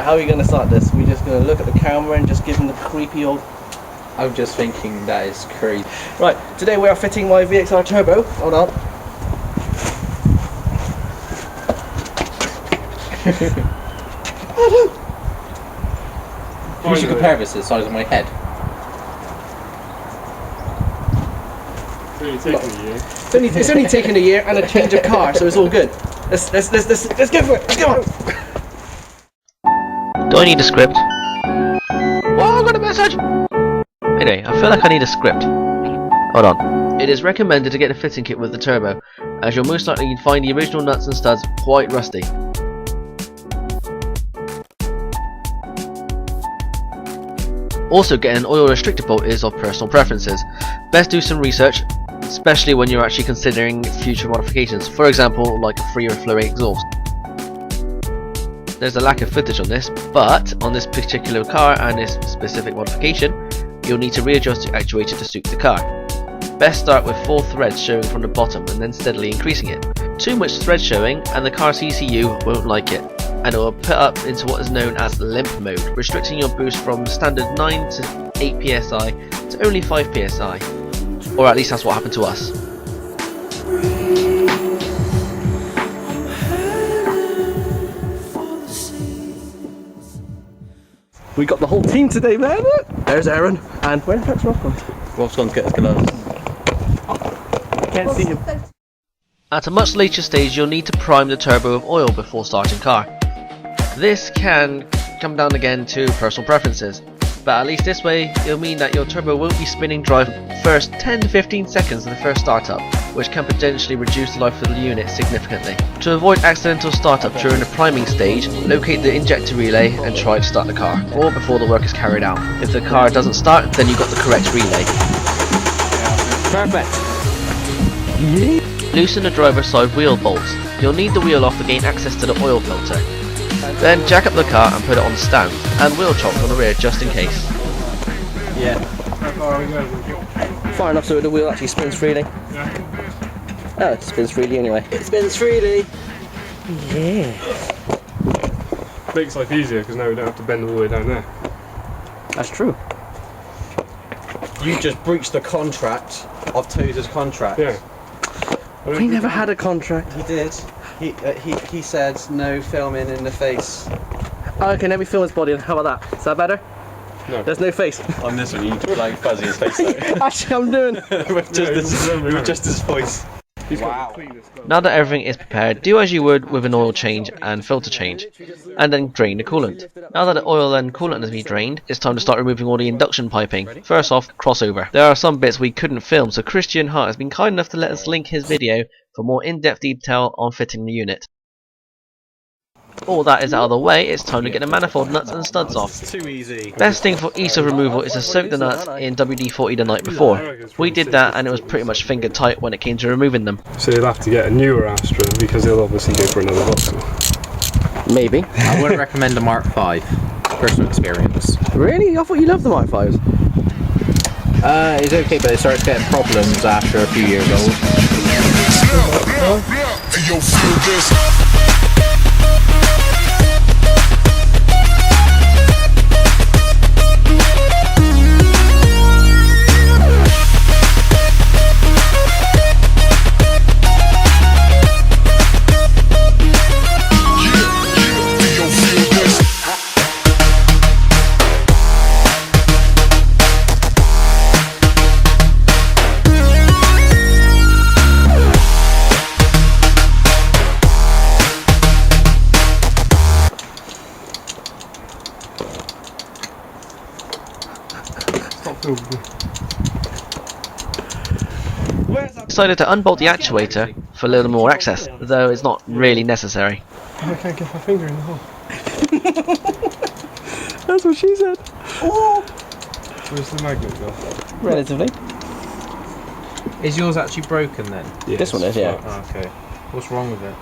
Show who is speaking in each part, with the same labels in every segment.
Speaker 1: how are we going to start this? We're just going to look at the camera and just give him the creepy old...
Speaker 2: I'm just thinking that is crazy.
Speaker 1: Right, today we are fitting my VXR Turbo. Hold on.
Speaker 2: You should compare this to the size of my head.
Speaker 1: It's only taken a year and a change of car, so it's all good. Let's go for it. Let's go.
Speaker 3: Do I need a script? Oh, I got a message! Anyway, I feel like I need a script. Hold on. It is recommended to get a fitting kit with the turbo, as you'll most likely find the original nuts and studs quite rusty. Also, getting an oil restrictor bolt is of personal preferences. Best do some research, especially when you're actually considering future modifications, for example like a freer flow exhaust. There's a lack of footage on this, but on this particular car and this specific modification, you'll need to readjust your actuator to suit the car. Best start with 4 threads showing from the bottom and then steadily increasing it. Too much thread showing and the car's ECU won't like it, and it will put up into what is known as limp mode, restricting your boost from standard 9 to 8 psi to only 5 psi. Or at least that's what happened to us.
Speaker 1: We got the whole team today, man. There's Aaron. And where's Rob gone?
Speaker 2: Rob's gone to get his gloves.
Speaker 1: Can't see him.
Speaker 3: At a much later stage, you'll need to prime the turbo with oil before starting car. This can come down again to personal preferences, but at least this way it'll mean that your turbo won't be spinning dry for the first 10 to 15 seconds of the first startup, which can potentially reduce the life of the unit significantly. To avoid accidental startup during the priming stage, locate the injector relay and try to start the car, or before the work is carried out. If the car doesn't start, then you've got the correct relay.
Speaker 1: Perfect.
Speaker 3: Loosen the driver's side wheel bolts. You'll need the wheel off to gain access to the oil filter. Then jack up the car and put it on the stand, and wheel chock on the rear just in case.
Speaker 1: Yeah. Far enough so the wheel actually spins freely. Oh, it spins freely anyway. It spins freely. Yeah.
Speaker 4: Makes life easier because now we don't have to bend all the way down there.
Speaker 1: That's true.
Speaker 2: You just breached the contract of Toza's contract.
Speaker 4: Yeah.
Speaker 1: We never had a contract.
Speaker 2: He did. He said no filming in the face.
Speaker 1: Oh, okay, let me film his body. How about that? Is that better?
Speaker 4: No.
Speaker 1: There's no face.
Speaker 2: On this one, you need to like fuzzy his face though.
Speaker 1: Actually, I'm doing.
Speaker 2: with just his voice. Wow.
Speaker 3: Now that everything is prepared, do as you would with an oil change and filter change, and then drain the coolant. Now that the oil and coolant has been drained, it's time to start removing all the induction piping. First off, crossover. There are some bits we couldn't film, so Christian Hart has been kind enough to let us link his video for more in-depth detail on fitting the unit. All that is out of the way, it's time to get the manifold nuts and studs off.
Speaker 2: It's too easy.
Speaker 3: Best thing for ease of removal is to soak the nuts in WD-40 the night before. We did that and it was pretty much finger tight when it came to removing them.
Speaker 4: So you'll have to get a newer Astra because they'll obviously go for another Vauxhall.
Speaker 1: Maybe.
Speaker 2: I wouldn't recommend a Mark 5. Personal experience.
Speaker 1: Really? I thought you loved the Mark 5s.
Speaker 2: It's okay, but it starts getting problems after a few years old.
Speaker 3: Decided to unbolt the actuator for a little more access, though it's not really necessary.
Speaker 4: I can't get my finger in the hole.
Speaker 1: That's what she said. Oh.
Speaker 4: Where's the magnet go?
Speaker 1: Relatively.
Speaker 2: Is yours actually broken then?
Speaker 4: Yes.
Speaker 1: This one is, yeah.
Speaker 2: Oh, okay. What's wrong with it?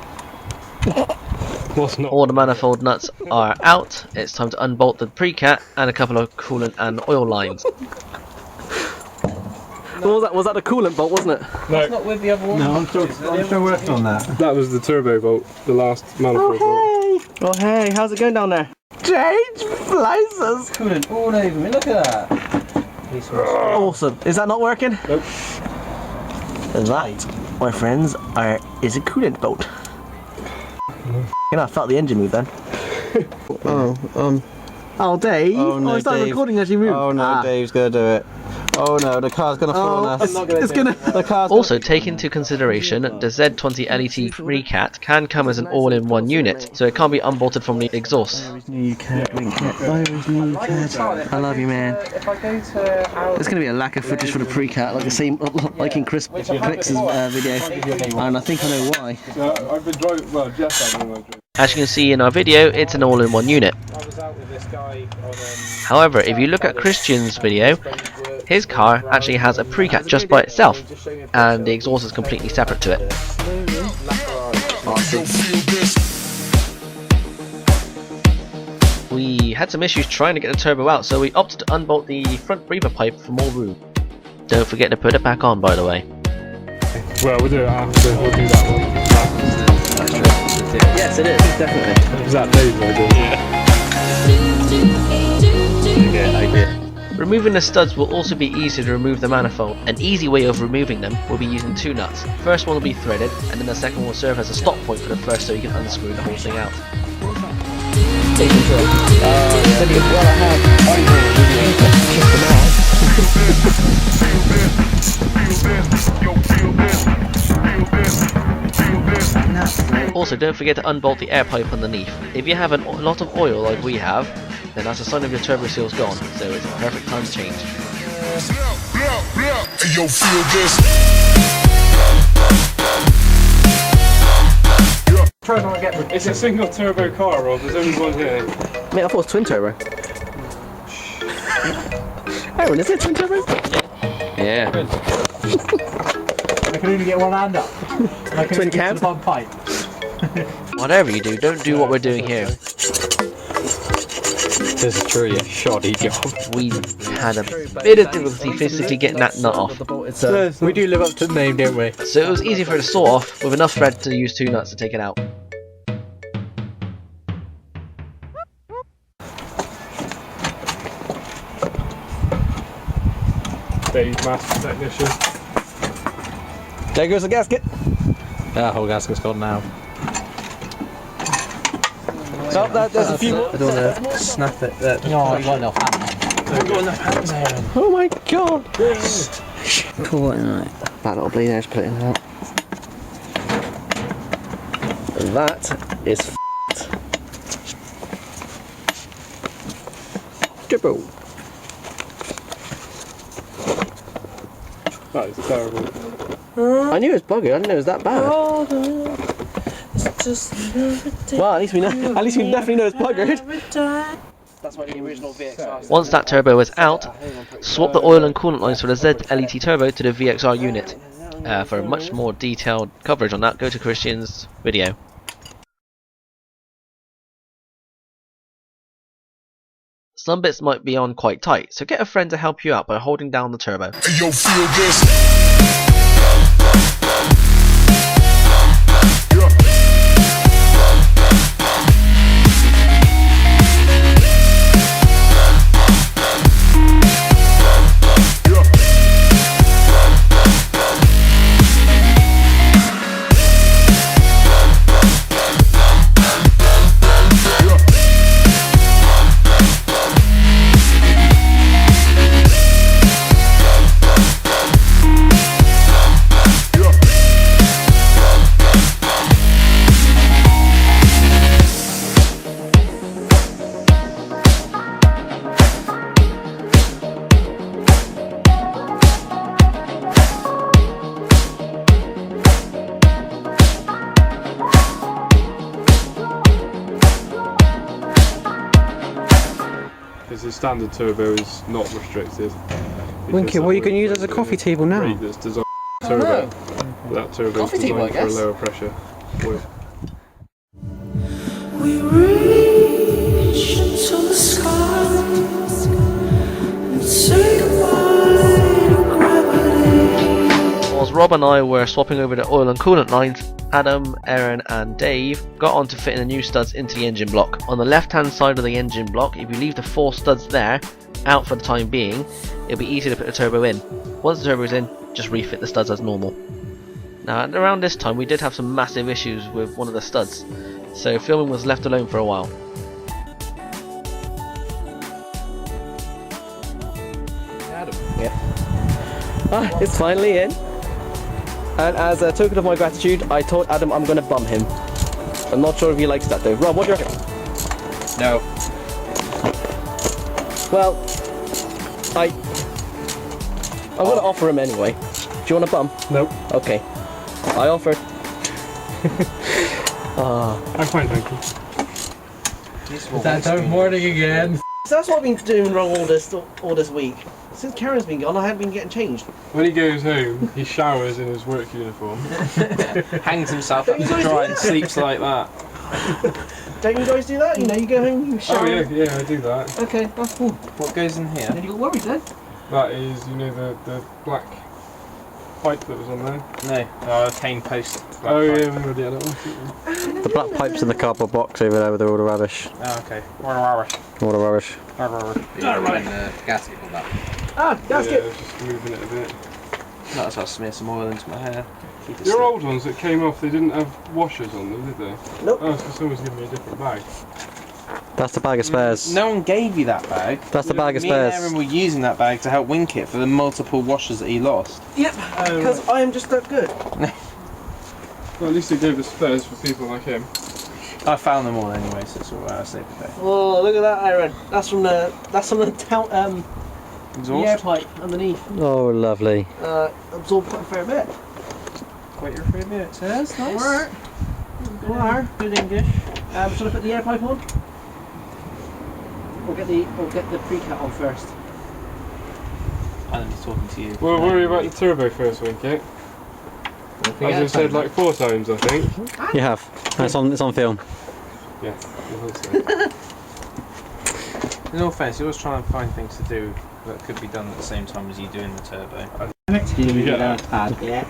Speaker 4: What's not?
Speaker 3: All the manifold nuts are out. It's time to unbolt the precat and a couple of coolant and oil lines.
Speaker 1: Was that the coolant bolt, wasn't it?
Speaker 4: No.
Speaker 2: It's not with the other one.
Speaker 5: No, I'm still working on that.
Speaker 4: That was the turbo bolt, the last manifold bolt.
Speaker 1: Oh hey, how's it going down there? Change places.
Speaker 2: Coolant all over me, look at that.
Speaker 1: Awesome. Is that not working?
Speaker 4: Nope.
Speaker 1: And that, my friends, is a coolant bolt. I felt the engine move then. Oh, Dave.
Speaker 2: Oh, no,
Speaker 1: I started
Speaker 2: Dave.
Speaker 1: recording as you moved.
Speaker 2: Oh no, Dave's gonna do it. Oh no, the car's gonna fall on us.
Speaker 1: It's gonna.
Speaker 2: The car's
Speaker 3: Also, take into consideration the Z20LET Precat can come as an all-in-one unit, so it can't be unbolted from the exhaust.
Speaker 1: New cat, I love you, man. There's gonna be a lack of footage for the Precat, like the same, like in Chris Clix's video, and I think I know why.
Speaker 4: I've been driving. Well, Jeff had been driving.
Speaker 3: As you can see in our video, it's an all-in-one unit.
Speaker 4: I was out with this guy on.
Speaker 3: However, if you look at Christian's video, his car actually has a Precat just by itself, and the exhaust is completely separate to it. We had some issues trying to get the turbo out, so we opted to unbolt the front breather pipe for more room. Don't forget to put it back on, by the way.
Speaker 4: Well, we'll do it after. We'll do that one.
Speaker 1: Yes, it is, definitely.
Speaker 4: Is that Dave's idea?
Speaker 3: Removing the studs will also be easy to remove the manifold. An easy way of removing them will be using two nuts. First one will be threaded, and then the second one will serve as a stop point for the first, so you can unscrew the whole thing out. Also, don't forget to unbolt the air pipe underneath. If you have a lot of oil like we have, then that's a sign of your turbo seal's gone, so it's a perfect time to change.
Speaker 4: It's a single turbo car, Rob. There's only one here.
Speaker 1: Mate, I thought it was twin turbo. Aaron, is it twin turbo?
Speaker 3: Yeah.
Speaker 5: I can only get one hand up. And I can
Speaker 1: Twin
Speaker 5: only get to
Speaker 1: cab?
Speaker 5: the bottom pipe.
Speaker 3: Whatever you do, don't do what we're doing here.
Speaker 2: This is truly a shoddy job.
Speaker 3: We had a bit of difficulty physically getting that nut off,
Speaker 2: We do live up to the name, don't we?
Speaker 3: so it was easy for it to saw off with enough thread to use two nuts to take it out.
Speaker 4: Dave's master technician.
Speaker 1: There goes the gasket.
Speaker 2: That whole gasket's gone now.
Speaker 1: No, there's a few more.
Speaker 2: I don't want to snap it.
Speaker 5: No, you got enough hand.
Speaker 1: Oh my god! Cool, right. That little bleed edge, put it in that. That is Turbo.
Speaker 4: That is terrible.
Speaker 1: I knew it was buggered, I didn't know it was that bad. Well, at least we definitely know it's buggered. That's why the original VXR.
Speaker 3: Once that turbo is out, swap the oil and coolant lines for the Z20LET Turbo to the VXR unit. For a much more detailed coverage on that, go to Christian's video. Some bits might be on quite tight, so get a friend to help you out by holding down the turbo.
Speaker 4: Because the standard turbo is not restricted.
Speaker 2: Winky, what are you going to use as a coffee table now?
Speaker 4: That's designed for turbo. That turbo
Speaker 1: Coffee
Speaker 4: is
Speaker 1: table, I
Speaker 4: designed for a
Speaker 1: guess.
Speaker 4: lower pressure oil.
Speaker 6: We reach into the skies and say goodbye to gravity.
Speaker 3: Whilst Rob and I were swapping over the oil and coolant lines, Adam, Aaron and Dave got on to fitting the new studs into the engine block. On the left hand side of the engine block, if you leave the 4 studs there, out for the time being, it'll be easy to put the turbo in. Once the turbo is in, just refit the studs as normal. Now around this time we did have some massive issues with one of the studs, so filming was left alone for a while.
Speaker 1: It's finally in. And as a token of my gratitude, I told Adam I'm going to bum him. I'm not sure if he likes that though. Rob, what do you reckon?
Speaker 2: No.
Speaker 1: Well, I'm going to offer him anyway. Do you want a bum?
Speaker 4: Nope.
Speaker 1: Okay. I offered.
Speaker 4: I'm fine, thank you.
Speaker 5: Is that time of morning again?
Speaker 1: So that's what I've been doing wrong all this week. Since Karen's been gone, I haven't been getting changed.
Speaker 4: When he goes home, he showers in his work uniform.
Speaker 2: Hangs himself up to dry and sleeps like that.
Speaker 1: Don't you guys do that? You know, you go home, you shower.
Speaker 4: Oh yeah, I do that.
Speaker 1: Okay, that's cool.
Speaker 2: What goes in here?
Speaker 1: Then you got worried then?
Speaker 4: That is, you know, the black pipe that was on there.
Speaker 2: No. Oh, a cane post.
Speaker 4: Oh yeah, we already had that one.
Speaker 7: The black pipe's in the cardboard box over there with all the rubbish.
Speaker 2: Oh, okay. Rubbish.
Speaker 7: All the rubbish.
Speaker 5: Gasket on that.
Speaker 1: Ah, that's
Speaker 4: Yeah,
Speaker 1: good.
Speaker 4: just moving it a bit.
Speaker 2: That's how I smear some oil into my hair. Keep it
Speaker 4: Your
Speaker 2: slick.
Speaker 4: old ones that came off, they didn't have washers on them, did they?
Speaker 1: Nope.
Speaker 4: Oh, so someone's given me a different bag.
Speaker 7: That's the bag of spares.
Speaker 2: No one gave you that bag.
Speaker 7: That's the bag of
Speaker 2: Me and
Speaker 7: spares.
Speaker 2: Aaron were using that bag to help Wink it for the multiple washers that he lost.
Speaker 1: Yep, because I am just that good.
Speaker 4: Well, at least they gave us spares for people like him.
Speaker 2: I found them all anyway, so it's alright. I saved the day.
Speaker 1: Oh, look at that, Aaron. That's from the the air
Speaker 2: Exhaust?
Speaker 1: pipe underneath.
Speaker 7: Oh, lovely.
Speaker 1: Absorbed quite a fair bit.
Speaker 2: Quite your favourite. It says. Nice.
Speaker 1: Alright. Alright.
Speaker 2: Good English.
Speaker 1: Shall I put the air pipe on? Or get the pre-cat on first?
Speaker 2: I'm just talking to you.
Speaker 4: Well, worry about the turbo first, Winkit. As I've said like 4 times, I think.
Speaker 7: You have. It's on film.
Speaker 4: Yeah. I think so.
Speaker 2: In all fairness, you always try and find things to do that could be done at the same time as you doing the turbo.
Speaker 4: Did you get that?
Speaker 1: Yeah.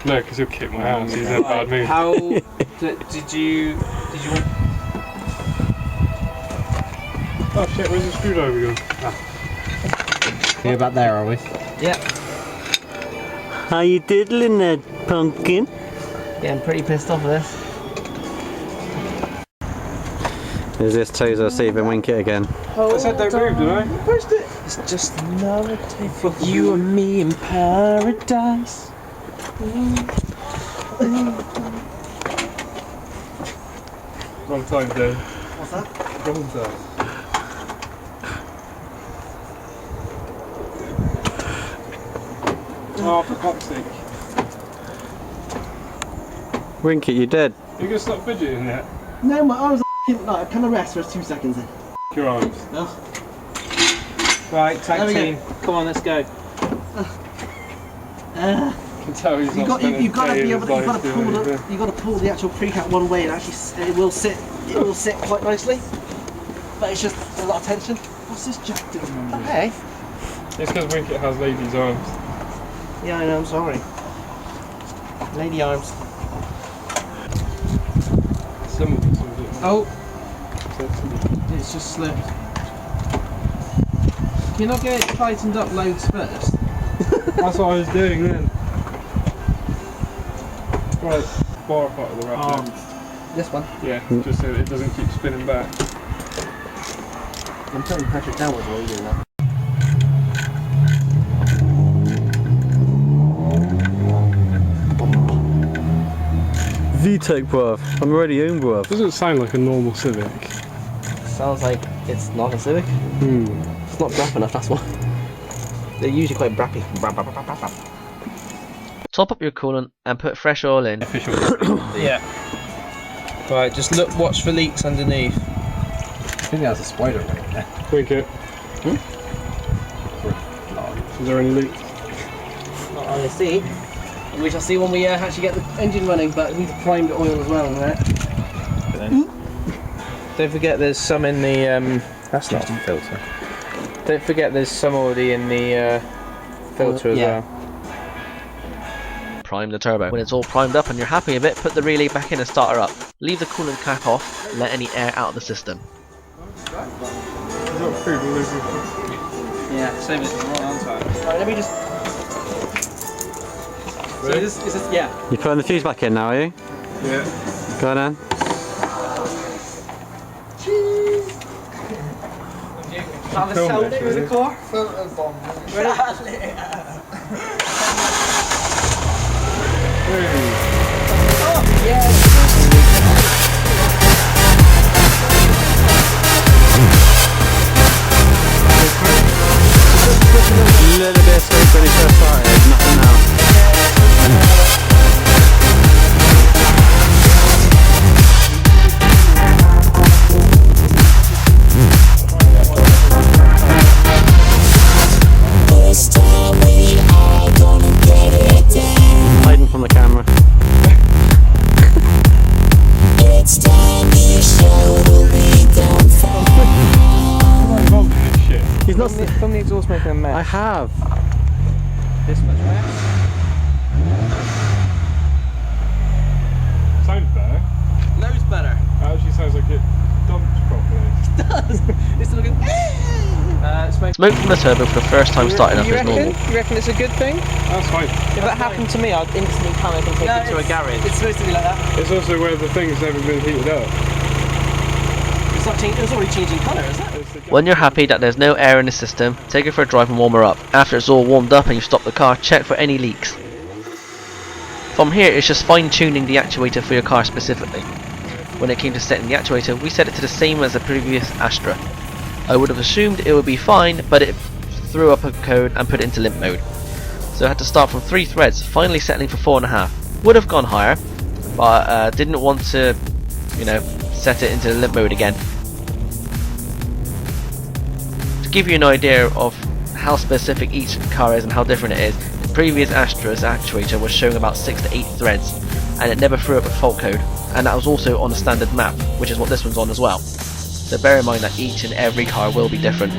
Speaker 4: No, because he'll kick my ass. He's in a bad mood.
Speaker 2: How did you want?
Speaker 4: Oh shit, where's the screwdriver going? Ah.
Speaker 5: We're about there, are we?
Speaker 1: Yep.
Speaker 7: How you diddling there, pumpkin?
Speaker 1: Getting pretty pissed off with this.
Speaker 7: Is this Tozer saving Winkit again?
Speaker 4: I said don't move, did I?
Speaker 1: Pushed it.
Speaker 2: It's just another day for you and me in paradise.
Speaker 4: Wrong time, Dave.
Speaker 1: What's that?
Speaker 4: Wrong time. Oh, for fuck's sake.
Speaker 7: Winkit, you dead?
Speaker 4: You gonna stop fidgeting yet?
Speaker 1: No, my arms are like, can I rest for 2 seconds then?
Speaker 4: Your arms.
Speaker 1: No.
Speaker 2: Right,
Speaker 1: There
Speaker 2: tag
Speaker 1: we
Speaker 2: team. Come on, let's go.
Speaker 4: I can tell he's not spent
Speaker 1: You've got to
Speaker 4: a
Speaker 1: be
Speaker 4: day
Speaker 1: able
Speaker 4: of
Speaker 1: to,
Speaker 4: his life doing anything.
Speaker 1: you've got to pull the actual pre-cat one way and actually it will sit quite nicely. But it's just a lot of tension. What's this jack doing? Hey.
Speaker 4: It's because Winkit has ladies' arms.
Speaker 1: Yeah, I know. I'm sorry. Lady arms.
Speaker 4: Some of it.
Speaker 2: Oh, it's just slipped. Can you not get it tightened up loads first?
Speaker 4: That's what I was doing then. Right, bar part of the wrap.
Speaker 1: This one.
Speaker 4: Yeah, just so it doesn't keep spinning back.
Speaker 1: I'm putting pressure downwards while you're doing that.
Speaker 7: VTEC, bruv. I'm already in, bruv.
Speaker 4: Doesn't sound like a normal Civic.
Speaker 1: Sounds like it's not a Civic. It's not brap enough, that's why. They're usually quite brappy.
Speaker 3: Top up your coolant and put fresh oil in.
Speaker 2: Yeah. Right, just watch for leaks underneath.
Speaker 5: I think that's a spider right there.
Speaker 4: Winkit. Is there any leaks?
Speaker 1: Not on the seat. We shall see when we actually get the engine running, but we need to prime the oil as well on that.
Speaker 2: Don't forget there's some in the that's not a filter. Don't forget there's some already in the filter as well.
Speaker 3: prime the turbo. When it's all primed up and you're happy with it, put the relay back in and start her up. Leave the coolant cap off, let any air out of the system.
Speaker 5: Yeah, same as the one on time.
Speaker 1: Alright, let me just. So is this, yeah.
Speaker 7: You putting the fuse back in now, are you?
Speaker 4: Yeah.
Speaker 7: Go on then.
Speaker 1: Have a sound through the car.
Speaker 7: A little bit of smoke when he first started, nothing now.
Speaker 6: This time we are gonna get it down.
Speaker 7: Hiding from the camera.
Speaker 6: It's time to show the lead down
Speaker 4: Involved in this shit.
Speaker 7: He's not.
Speaker 2: From the exhaust making a mess.
Speaker 7: I have.
Speaker 5: This much mess.
Speaker 4: Sounds better.
Speaker 1: Loads better.
Speaker 4: It actually sounds like it dumps properly.
Speaker 1: It's looking.
Speaker 3: Smoke from the turbo for the first time starting up is normal.
Speaker 2: You reckon it's a good thing?
Speaker 4: That's fine.
Speaker 2: If that happened to me, I'd instantly panic and take it to a garage.
Speaker 1: It's supposed to be like that.
Speaker 4: It's also where the thing's never been heated up.
Speaker 1: It's not changing. It's already changing colour, isn't it?
Speaker 4: It's the
Speaker 3: When you're happy that there's no air in the system, take it for a drive and warm her up. After it's all warmed up and you stop the car, check for any leaks. From here it's just fine tuning the actuator for your car specifically. When it came to setting the actuator, we set it to the same as the previous Astra. I would have assumed it would be fine, but it threw up a code and put it into limp mode. So I had to start from 3 threads, finally settling for 4.5. Would have gone higher, but didn't want to, you know, set it into limp mode again. To give you an idea of how specific each car is and how different it is, the previous Astra's actuator was showing about 6 to 8 threads, and it never threw up a fault code, and that was also on a standard map, which is what this one's on as well. So bear in mind that each and every car will be different.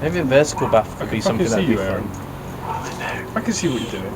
Speaker 2: Maybe a vertical bath could be something that'd be fun.
Speaker 4: I can see what you're doing.